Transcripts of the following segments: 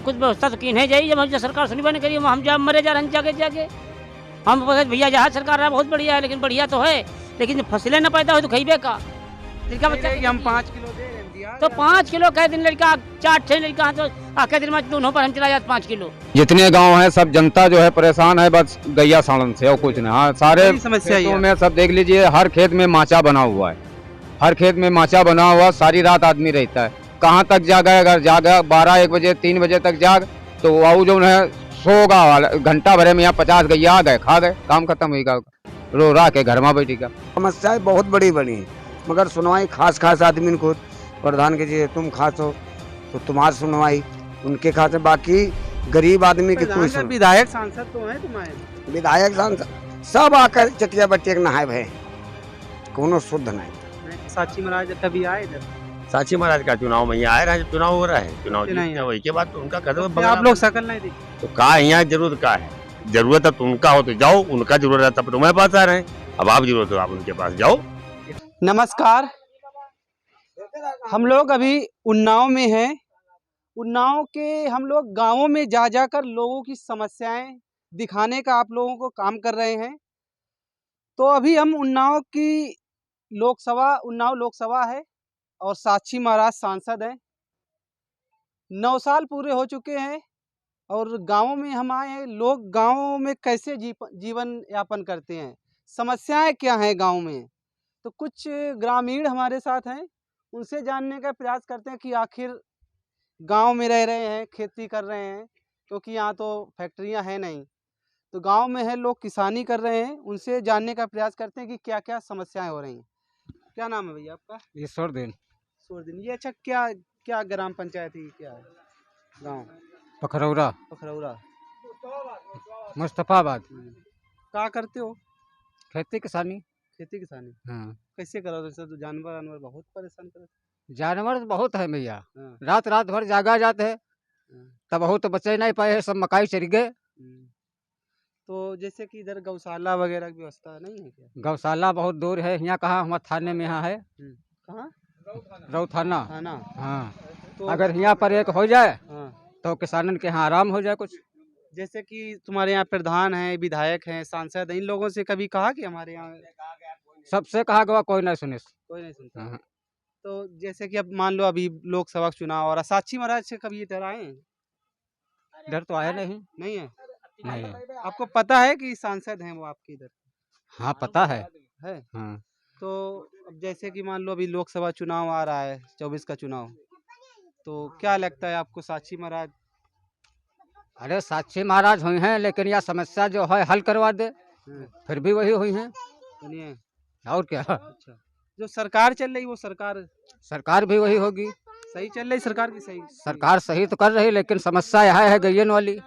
कुछ व्यवस्था तो की नहीं जाइए, जब हम सरकार सुनवा नहीं करिए हम जब मरे जा रहे हैं जाके जाके। हम भैया जहाँ सरकार रहा बहुत बढ़िया है, लेकिन बढ़िया तो है, लेकिन फसलें न पैदा हो तो खइबे का लड़का बच्चा कि हम 5 किलो दे रहे हैं दिया तो 5 किलो कह दिन लड़का 4-6 लड़का तो आके दिन में दोनों पर हम चला जाते 5 किलो। जितने गांव हैं सब जनता जो है परेशान है बस गैया सालन से और कुछ नहीं। हाँ सारे समस्या खेतों में सब देख लीजिए, हर खेत में माचा बना हुआ है, हर खेत में माचा बना हुआ, सारी रात आदमी रहता है। कहाँ तक जागा, अगर जागा 12-1 बजे 3 बजे तक जाग तो वो जो है सोगा घंटा भरे में यहाँ 50 गैया आ गए, खा गए, काम खत्म होगा, रो रहा के घर में बैठेगा। समस्याएं बहुत बड़ी बड़ी हैं, मगर सुनवाई खास खास आदमी को प्रधान के जी तुम खास हो तो तुम्हारी सुनवाई उनके खास है, बाकी गरीब आदमी की कोई सुनवाई। विधायक सांसद तो हैं तुम्हारे, विधायक सांसद सब आकर चटिया बट्टिया नहाए भे, कोनो शुद्ध नहीं। साची महाराज कभी आए इधर? साची महाराज का चुनाव में यहाँ आ रहा है, चुनाव हो रहा है, चुनाव जीतने वही के बाद तो उनका कदम आप लोग शकल नहीं दिखी तो कहा यहाँ जरूरत का है, जरूरत है तो उनका हो तो जाओ, उनका जरूरत है तब तुम्हारे पास आ रहे हैं, अब आप जरूरत हो आप उनके पास जाओ। नमस्कार, हम लोग अभी उन्नाव में हैं। उन्नाव के हम लोग गांवों में जा जाकर लोगों की समस्याएं दिखाने का आप लोगों को काम कर रहे हैं। तो अभी हम उन्नाव लोकसभा है और साक्षी महाराज सांसद हैं। 9 साल पूरे हो चुके हैं और गांवों में हम आए हैं। लोग गांवों में कैसे जीवन यापन करते हैं, समस्याएं क्या हैं गांव में, तो कुछ ग्रामीण हमारे साथ हैं, उनसे जानने का प्रयास करते हैं कि आखिर गांव में रह रहे हैं, खेती कर रहे हैं, क्योंकि यहाँ तो फैक्ट्रियाँ हैं नहीं, तो गांव में है लोग किसानी कर रहे हैं। उनसे जानने का प्रयास करते हैं कि क्या क्या समस्याएं हो रही हैं। क्या नाम है भैया आपका? ईश्वरदीन। ये अच्छा क्या क्या ग्राम पंचायत है, क्या है गाँव? पखरौरा मुस्तफाबाद। क्या करते हो? खेती किसानी। हाँ। कैसे करो? जैसे तो जानवर बहुत परेशान करते। जानवर तो बहुत है भैया, हाँ। रात भर जागा जाते है, तब बहुत बचे नहीं पाए, सब मकाई चढ़ गए। तो जैसे कि इधर गौशाला वगैरह की व्यवस्था नहीं है क्या? गौशाला बहुत दूर है, यहाँ कहाँ हमारे थाने में यहाँ है। कहाँ? रऊ थाना। हाँ तो अगर यहाँ पर एक हो जाए हाँ। तो किसानन के यहाँ आराम हो जाए कुछ। जैसे कि तुम्हारे यहाँ प्रधान हैं, विधायक हैं, सांसद हैं, इन लोगों से कभी कहा कि हमारे यहाँ? सबसे कहा गया कोई नहीं सुने। कोई नहीं सुनता। तो जैसे कि अब मान लो अभी लोकसभा चुनाव और साक्षी महाराज से कभी इधर आए हैं? इधर तो आए नहीं। नहीं है? नहीं। आपको पता है कि सांसद हैं वो आपके इधर? हाँ पता है। हाँ। तो अब जैसे कि मान लो अभी लोकसभा चुनाव आ रहा है, 24 का चुनाव, तो क्या लगता है आपको साक्षी महाराज? अरे साक्षी महाराज हुई हैं, लेकिन यह समस्या जो है हल करवा दे, फिर भी वही हुई हैं। सुनिए, और क्या? अच्छा, जो सरकार चल रही वो सरकार भी वही होगी। सही चल रही सरकार की? सही सरकार सही तो कर रही, लेकिन समस्या यह है गैयन वाली।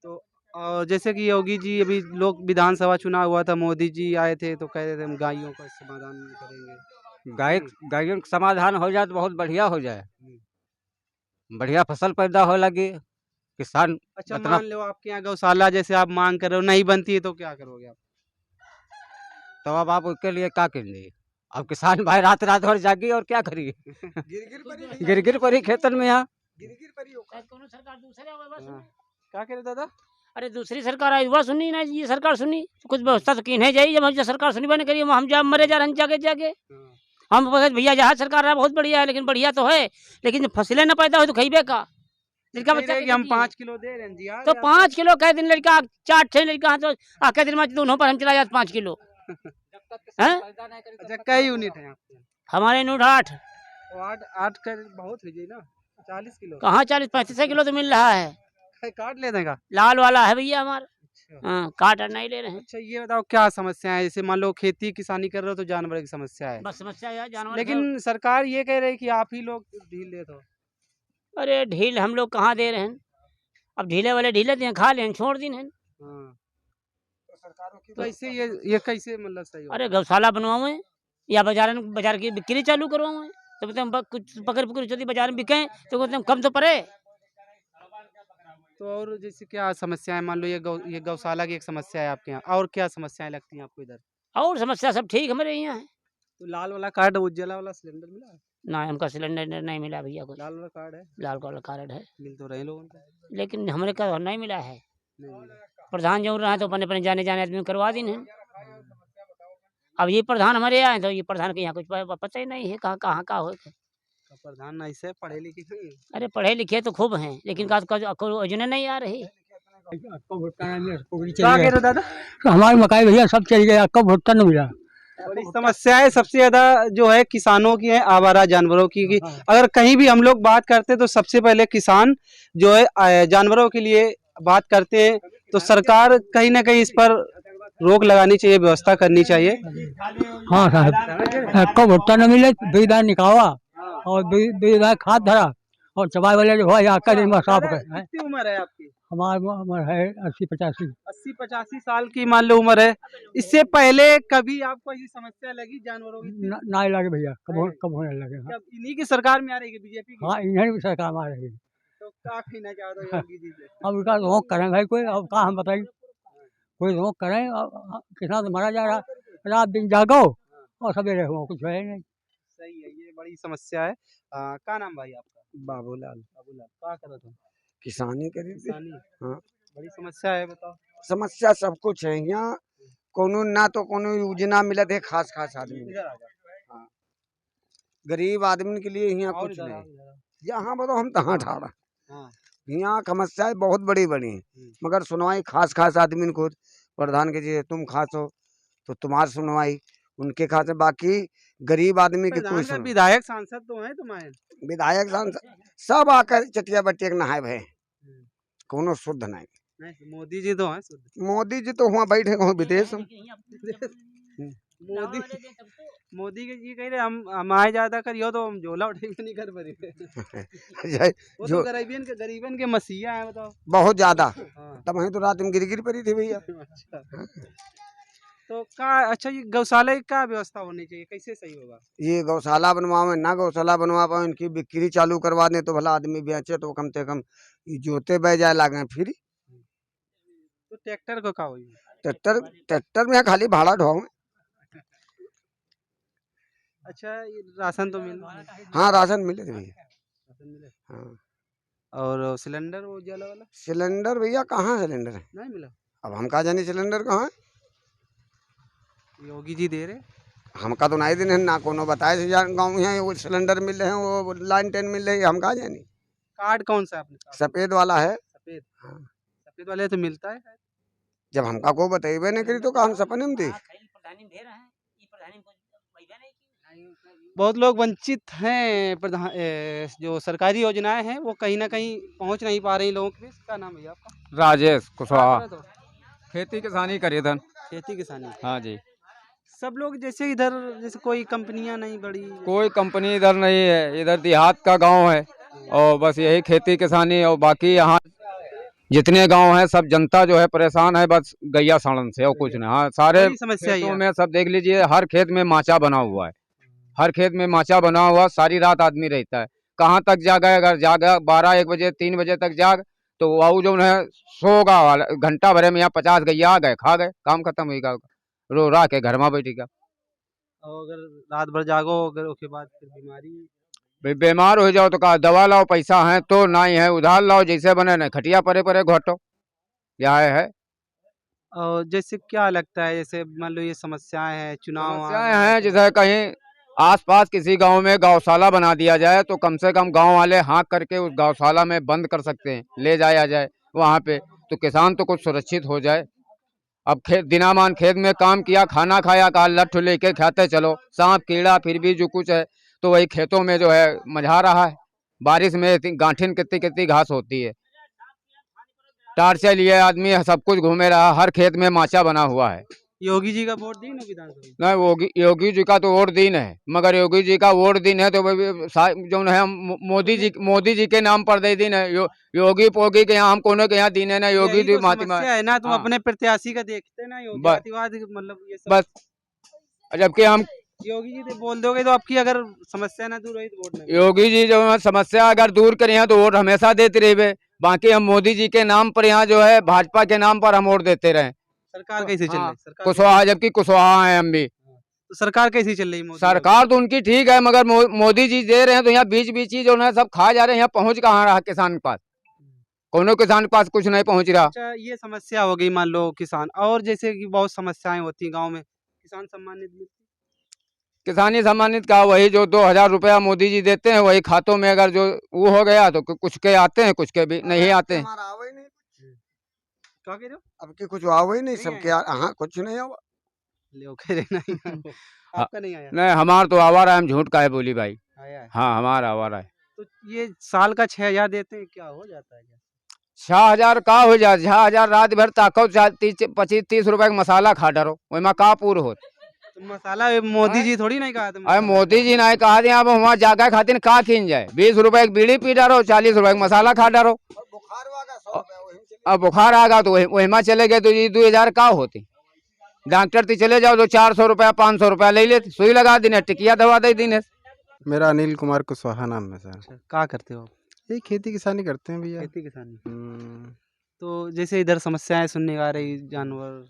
तो जैसे कि योगी जी अभी लोक विधानसभा चुनाव हुआ था, मोदी जी आए थे तो कह रहे थे हम गायों का समाधान करेंगे। गायों का समाधान हो जाए तो बहुत बढ़िया हो जाए, बढ़िया फसल पैदा हो लगी, किसान। अच्छा मान लो आपके यहाँ गौशाला जैसे आप मांग कर रहे हो नहीं बनती है तो क्या करोगे आप? तो अब आप उसके लिए क्या करेंगे? अब किसान भाई रात भर जागी और क्या करिए? गिरगिर पर ही खेतन में यहाँ क्या करे दादा? अरे दूसरी सरकार आई, वह सुनी ना, ये सरकार सुनी, कुछ व्यवस्था तो की नहीं जाइए, जब हम सरकार सुनवा नहीं करिए हम जब मरे जा रहे हैं जाके जाके। हम भैया जहाँ सरकार रहा बहुत बढ़िया है, लेकिन बढ़िया तो है, लेकिन फसलें न पैदा हो तो खइबे का लड़का बच्चा। हम 5 किलो दे रहे हैं दिया तो 5 किलो कह दिन लड़का 4-6 लड़का तो आके दिन में दोनों पर हम चला जाते 5 किलो। अच्छा कई यूनिट है आपके? हमारे यूनिट 8 कर बहुत है ना, 40 किलो कहाँ 40-35 किलो तो मिल रहा है। काट ले देगा, लाल वाला है भैया हमारा। हाँ काट नहीं ले रहे हैं। अच्छा ये बताओ क्या समस्या है? जैसे मान लो खेती किसानी कर रहे हो तो जानवर की समस्या है, बस समस्या है जानवर। लेकिन सरकार ये कह रही है कि आप ही लोग ढील दे दो। अरे ढील हम लोग कहाँ दे रहे हैं? अब ढीले वाले ढीले दें, खा लें, छोड़ दिन है। तो ऐसे ये कैसे मतलब सही? अरे गौशाला बनवाओ या बाजार की बिक्री चालू करवाओ, तो बताए हम कुछ पकड़ पकड़ बाजार में बिकें तो कहते हम कम तो पड़े। तो और जैसे क्या समस्या है? मान लो ये गौशाला की एक समस्या है आपके यहाँ, और क्या समस्याएं लगती हैं आपको इधर? और समस्या सब ठीक हमारे यहाँ है। तो लाल वाला कार्ड, उज्ज्वला वाला सिलेंडर मिला? ना हमका सिलेंडर नहीं मिला भैया कुछ। लाल वाला कार्ड है, लाल वाला कार्ड है मिल तो रहे लोगों को, लेकिन हमारे का नहीं मिला है। नहीं मिला। प्रधान जो रहा तो अपने अपने जाने आदमी को करवा दी है। अब ये प्रधान हमारे यहाँ है तो ये प्रधान के यहाँ कुछ पता ही नहीं है कहाँ कहाँ का हो। तो प्रधान ऐसे पढ़े लिखे नहीं है। अरे पढ़े लिखे तो खूब हैं लेकिन योजना नहीं आ रही। क्या कह रहे हो दादा? हमारे मकाई भैया सब चल गया, कब भुगतान नहीं मिला। बड़ी समस्या है सबसे ज्यादा जो है किसानों की है, आवारा जानवरों की अगर कहीं भी हम लोग बात करते तो सबसे पहले किसान जो है जानवरों के लिए बात करते हैं। तो सरकार कहीं ना कहीं इस पर रोक लगानी चाहिए, व्यवस्था करनी चाहिए। हाँ साहब, कब भुगतान नहीं मिले, बेदार निकाला और बेदार खाद धरा और चबाई वाले जो है आकर साफ कर। कितनी उम्र है आपकी? हमारी उम्र है 80-85। 80-85 साल की मान लो उम्र है। इससे पहले कभी आपको ऐसी समस्या लगी जानवरों की? ना लगे भैया, कब होने लगे। हाँ। इन्हीं की सरकार में आ रही है बीजेपी की? हाँ, इन्हें भी सरकार में आ रही है। तो क्या कहना चाहते हो योगी जी से? अब इसका रोक करें भाई कोई, अब कहाँ हम बताइए, कोई रोक करें। किसान तो मारा जा रहा, रात दिन जागो और सवेरे हो कुछ है नहीं। सही है, ये बड़ी समस्या है। क्या नाम भाई आपका? बाबूलाल। बाबूलाल, क्या कर रहे थे? किसानी करी थी। किसानी। हाँ। बड़ी समस्या है, बताओ। समस्या सब कुछ है यहाँ, कोनो ना तो कोनो योजना मिलत है खास खास आदमी। इधर आ जाओ। हाँ। गरीब आदमी के लिए यहाँ और कुछ इधर आओ, नहीं। इधर आओ। यहाँ बताओ हम कहाँ ठाड़ा। हाँ। यहाँ समस्याएं बहुत बड़ी बड़ी हैं, मगर सुनवाई खास खास आदमी को प्रधान के जी तुम खास हो तो तुम्हारी सुनवाई उनके खास है, बाकी गरीब आदमी की कोई प्रधान का सुनवाई। विधायक सांसद तो है तुम्हारे? विधायक सांसद सब आकर चटिया बटिया के नहाए भय, कोनो शुद्ध नहीं। नहीं, मोदी जी तो हैं शुद्ध। मोदी जी तो वहाँ बैठे हो विदेश में। मोदी मोदी के जी कह रहे हम आए ज्यादा करियो तो हम झोला उठेंगे नहीं कर पा वो तो गरीबन के मसीहा है, बताओ। बहुत ज्यादा। हाँ। तब वहीं तो रात में गिर पड़ी थी भैया। अच्छा। तो का अच्छा ये गौशाला की क्या व्यवस्था होनी चाहिए, कैसे सही होगा? ये गौशाला बनवावे ना गौशाला बनवा पाए, इनकी बिक्री चालू करवा दें तो भला आदमी बेचे तो कम से कम जोते बह जाए लागे फिर। तो ट्रैक्टर को क्या होगी? ट्रैक्टर में खाली भाड़ा ढोंग। अच्छा, ये राशन तो मिल? हाँ, राशन मिले थे भैया। राशन मिले। हाँ। और सिलेंडर वो उजाला वाला सिलेंडर भैया कहाँ सिलेंडर है? नहीं मिला। अब हम कहा जाने सिलेंडर कहाँ है? योगी जी दे रहे? हमका तो नहीं दिन है ना, कोनो बताए थे गाँव में वो सिलेंडर मिल रहे हैं, वो लाइन टेन मिल रही है, हम कहा जानी। कार्ड कौन सा आपने? सफेद वाला है। सफेद। हाँ। सफेद वाले तो मिलता है। जब हमका को बताइए नहीं करी तो कहा हम सपने में थी। बहुत लोग वंचित हैं, प्रधान जो सरकारी योजनाएं हैं वो कहीं ना कहीं पहुंच नहीं पा रही लोगों के। क्या नाम है आपका? राजेश कुशवाहा। तो खेती किसानी करी धन। खेती किसानी। हाँ जी। सब लोग जैसे इधर जैसे कोई कंपनियां नहीं बड़ी, कोई कंपनी इधर नहीं है, इधर देहात का गांव है और बस यही खेती किसानी। और बाकी यहाँ जितने गांव हैं सब जनता जो है परेशान है बस गैया साड़न से और कुछ नहीं। हाँ, सारे समस्या खेतों में सब देख लीजिए, हर खेत में माचा बना हुआ है। हर खेत में माचा बना हुआ, सारी रात आदमी रहता है। कहाँ तक जागा, अगर जागा 12-1 बजे 3 बजे तक जाग तो वो जो है सोगा, घंटा भरे में यहाँ 50 गैया आ गए, खा गए, काम खत्म हो गया, रो रहा के घर में बैठेगा। और अगर रात भर जागो अगर उसके बाद फिर बीमारी, बीमार हो जाओ तो कहा दवा लाओ, पैसा है तो नहीं है उधार लाओ, जैसे बने नहीं खटिया परे घोटो, यह है। और जैसे क्या लगता है, जैसे मान लो ये समस्याएं हैं, चुनाव हैं, जैसे कहीं आसपास किसी गांव में गौशाला बना दिया जाए तो कम से कम गांव वाले हाँक करके उस गौशाला में बंद कर सकते हैं, ले जाया जाए वहां पे, तो किसान तो कुछ सुरक्षित हो जाए। अब खेत दिनामान खेत में काम किया, खाना खाया, कहा लट्ठू लेके खाते चलो, सांप कीड़ा फिर भी जो कुछ है तो वही खेतों में जो है मझा रहा है। बारिश में गांठिन कितनी घास होती है, टार्चे लिए आदमी सब कुछ घूमे रहा, हर खेत में माचा बना हुआ है। योगी जी का वोट दिन है विधानसभा? नहीं, योगी जी का तो वोट दिन है, मगर योगी जी का वोट दिन है तो जो है मोदी जी के नाम पर दे दिन है। योगी पोगी के यहाँ हम कोनो के यहाँ दिन है ना, योगी जी महात्मा है ना। तुम अपने प्रत्याशी का देखते ना, योगी मतलब ये सब। बस जबकि हम योगी जी से बोल दोगे तो आपकी अगर समस्या ना दूर हुई तो वोट नहीं। योगी जी जो है समस्या अगर दूर करें हैं तो वोट हमेशा देते रहे, बाकी हम मोदी जी के नाम पर यहाँ जो है भाजपा के नाम पर हम वोट देते रहे। सरकार कैसे चल रही है? कुशवाहा, जबकि कुशवाहा है हम भी। तो सरकार कैसी चल रही है मोदी सरकार तो उनकी ठीक है, मगर मोदी जी दे रहे हैं तो यहाँ बीच बीच ही जो है सब खा जा रहे हैं। यहाँ पहुँच कहाँ रहा किसान के पास? कोनो किसान के पास कुछ नहीं पहुँच रहा। अच्छा, ये समस्या हो गई मान लो किसान, और जैसे कि बहुत समस्याएं होती हैं गांव में, किसान सम्मान निधि मिलती किसानी सम्मानित का वही जो 2000 रुपया मोदी जी देते हैं, वही खातों में अगर जो वो हो गया तो कुछ के आते हैं, कुछ के भी नहीं आते हैं। हमारा आवा ही नहीं, क्या कह रहे हो? अब की कुछ आवा ही नहीं, नहीं सबके हाँ कुछ नहीं आवा। ले कह रहे नहीं आया। आपका नहीं आया? नहीं, हमारा तो आवारा है, हम झूठ का है बोली भाई। आया है। हाँ, हमारा आवारा है। तो ये साल का 6000 देते हैं, क्या हो जाता है क्या? 6000 का हो जाए? 6000 रात भर ताको 25-30 रुपए का मसाला खा डरो, वही में का पूर हो। तो मसाला मोदी जी थोड़ी नहीं कहा था। अरे मोदी जी ने कहा दिया, अब वहाँ जाकर खातिर का खींच जाए। 20 रुपए की बीड़ी पी डारो, 40 रुपए का मसाला खा डारो। बुखार वागा 100 रुपया वहीं चले अब बुखार आ गया तो वही में चले गए तो ये 2000 का होते। डॉक्टर ते चले जाओ तो 400 रुपया 500 रुपया ले लेते, सुई लगा देने, टिकिया दवा दे देने। मेरा अनिल कुमार कुशवाहा नाम है सर। क्या करते हो आप? यही खेती किसानी करते हैं भैया। खेती किसानी। हम्म, तो जैसे इधर समस्याएं सुनने आ रही, जानवर।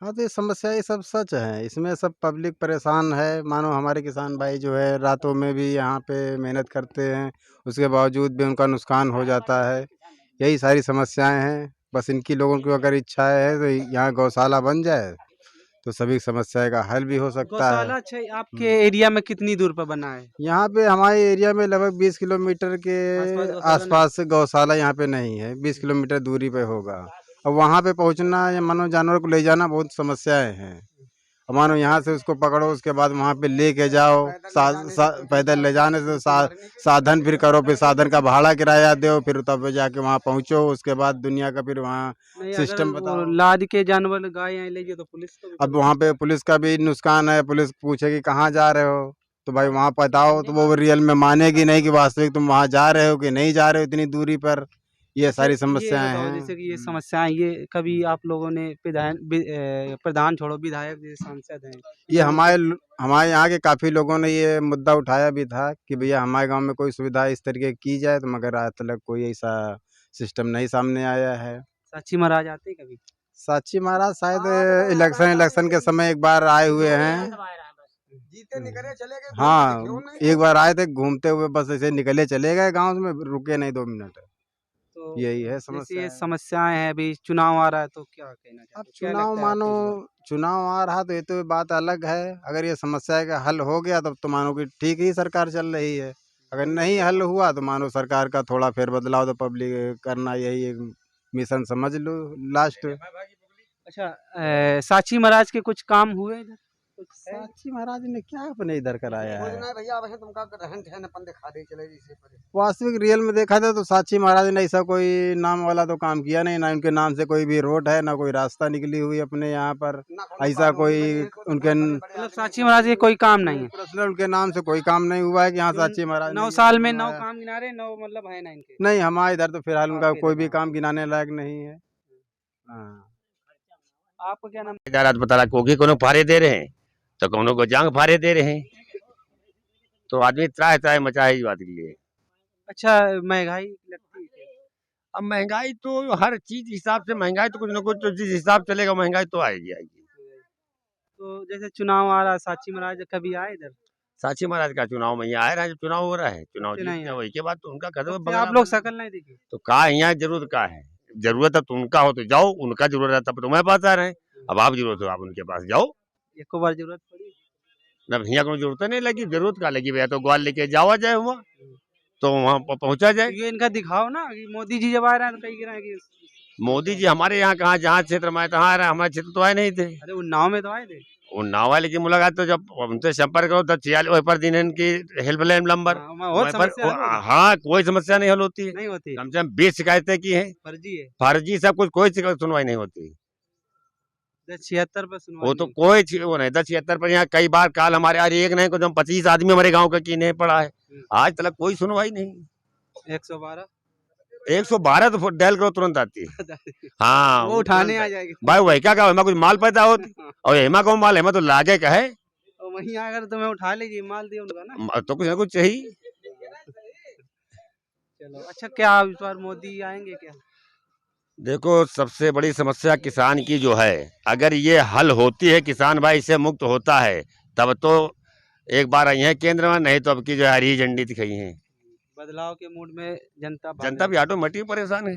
हाँ तो ये समस्या ये सब सच है, इसमें सब पब्लिक परेशान है। मानो हमारे किसान भाई जो है रातों में भी यहाँ पे मेहनत करते हैं, उसके बावजूद भी उनका नुकसान हो जाता है। यही सारी समस्याएं हैं। बस इनकी लोगों की अगर इच्छा है तो यहाँ गौशाला बन जाए तो सभी समस्या का हल भी हो सकता है। गौशाला अच्छा आपके एरिया में कितनी दूर पर बना है? यहाँ पे हमारे एरिया में लगभग 20 किलोमीटर के आसपास गौशाला आसपास गौशाला यहाँ पे नहीं है। 20 किलोमीटर दूरी पे होगा। अब वहाँ पे पहुँचना या मानो जानवर को ले जाना बहुत समस्याएं हैं। अब मानो यहाँ से उसको पकड़ो, उसके बाद वहाँ पे लेके जाओ, पैदल ले जाने से साधन फिर करो, फिर साधन का भाड़ा किराया दो, फिर तब जाके वहाँ पहुँचो, उसके बाद दुनिया का फिर वहाँ नहीं, सिस्टम अगर बताओ। वो लाद के जानवर गाय यहाँ ले जाए तो पुलिस को भी अब वहाँ पे पुलिस का भी नुकसान है। पुलिस पूछेगी कहाँ जा रहे हो, तो भाई वहाँ बताओ, तो वो रियल में मानेगी नहीं कि वास्तविक तुम वहाँ जा रहे हो कि नहीं जा रहे हो इतनी दूरी पर। ये सारी समस्याएं बताओ, हैं। जैसे कि ये समस्याएं, ये कभी आप लोगों ने प्रधान छोड़ो, विधायक जैसे सांसद हैं, ये हमारे यहाँ के काफ़ी लोगों ने ये मुद्दा उठाया भी था कि भैया हमारे गांव में कोई सुविधा इस तरीके की जाए, तो मगर आज तक कोई ऐसा सिस्टम नहीं सामने आया है। साक्षी महाराज आते हैं कभी? साक्षी महाराज शायद इलेक्शन के समय एक बार आए हुए हैं। जीते निकले चले गए, हाँ, क्यों नहीं? एक बार आए थे घूमते हुए, बस ऐसे निकले चले गए गाँव में, रुके नहीं 2 मिनट। तो यही है जैसे समस्या। ये समस्याएं हैं, अभी चुनाव आ रहा है तो क्या कहना चाहते अब हो? क्या चुनाव लगता है मानो आपको इस बार? चुनाव आ रहा तो ये तो बात अलग है। अगर ये समस्या का हल हो गया तब तो मानो कि ठीक ही सरकार चल रही है। अगर नहीं हल हुआ तो मानो सरकार का थोड़ा फेर बदलाव तो पब्लिक करना, यही एक मिशन समझ लो लास्ट। अच्छा, साक्षी महाराज के कुछ काम हुए इधर? कुछ है? साक्षी महाराज ने क्या अपने इधर कराया कुछ है? नहीं भैया, वैसे तुमका रहन ठहन अपन दिखा दे चले जैसे पर। वास्तविक रियल में देखा जाए तो साक्षी महाराज ने ऐसा कोई नाम वाला तो काम किया नहीं। ना उनके नाम से कोई भी रोड है, ना कोई रास्ता निकली हुई अपने यहाँ पर। ऐसा कोई उनके मतलब साक्षी महाराज के कोई काम नहीं है? पर्सनल उनके नाम से कोई काम नहीं हुआ है कि हाँ साक्षी महाराज 9 ने साल में ये 9 बनाया। काम गिना रहे, 9 मतलब है ना इनके? नहीं, हमारे इधर तो फिलहाल उनका आपके कोई इधर भी हाँ। काम गिनाने लायक नहीं है। हाँ। आपका क्या नाम? जा रात बता रहा कोकी कोनो फारे दे रहे हैं तो कोनो को जांग फारे दे रहे हैं, तो आदमी त्राह त्राह मचा है इस बात के लिए। अच्छा, महंगाई लगती है क्या? अब महंगाई तो हर चीज हिसाब से महंगाई तो कुछ न कुछ तो जिस हिसाब चलेगा महंगाई तो आएगी। तो जैसे चुनाव आ रहा है, साक्षी महाराज कभी आए इधर? साक्षी महाराज का चुनाव में यहाँ आ रहा है, जब चुनाव हो रहा है, चुनाव नहीं जीतने आए। वही के बाद तो उनका कदम तो आप लोग शकल नहीं दिखे? तो कहा यहाँ जरूरत का है, जरूरत है तो उनका हो तो जाओ, उनका जरूरत है तब तुम्हारे पास आ रहे हैं। अब आप जरूरत हो आप उनके पास जाओ। एक बार जरूरत पड़ी? जब यहाँ कोई जरूरत नहीं लगी, जरूरत का लगी भैया तो ग्वाल लेके जावा जाए वहाँ, तो वहाँ पहुँचा जाए। ये इनका दिखाओ ना कि मोदी जी जब आ रहे हैं तो कहीं गिरा कि मोदी जी हमारे यहाँ कहाँ, जहाँ क्षेत्र में तहाँ आ रहा है, हमारे क्षेत्र तो आए नहीं थे। अरे उन्नाव में तो आए थे। उन्नाव वाले की मुलाकात तो जब उनसे संपर्क करो तो 46 पर दिन इनकी हेल्पलाइन नंबर, हाँ, वहाँ और वहीं पर समस्या हल होगी? हाँ कोई समस्या नहीं हल होती है। नहीं होती, कम से कम 20 शिकायतें की हैं, फर्जी है। फर्जी सब कुछ, कोई सुनवाई नहीं होती। 76 पर सुनवाई वो तो नहीं। कोई वो नहीं, 10-76 पर यहाँ कई बार काल हमारे अरे एक नहीं कुछ 25 आदमी हमारे गांव का की नहीं पड़ा है, आज तक कोई सुनवाई नहीं। 112 112 तो डायल करो तुरंत आती है। हाँ वो उठाने तुरंत आ जाएगी। भाई वही क्या हेमा कुछ माल पैदा होती और हेमा को माल हेमा तो लागे का है, और वहीं आकर तुम्हें उठा लीजिए, माल दिए उनका ना। तो कुछ ना कुछ चाहिए। चलो अच्छा, क्या इस बार मोदी आएंगे क्या? देखो सबसे बड़ी समस्या किसान की जो है, अगर ये हल होती है, किसान भाई इससे मुक्त होता है तब तो एक बार आई है केंद्र में, नहीं तो अब की जो हरी झंडी दिखाई है। बदलाव के मूड में जनता जनता भी ऑटोमेटिक परेशान है।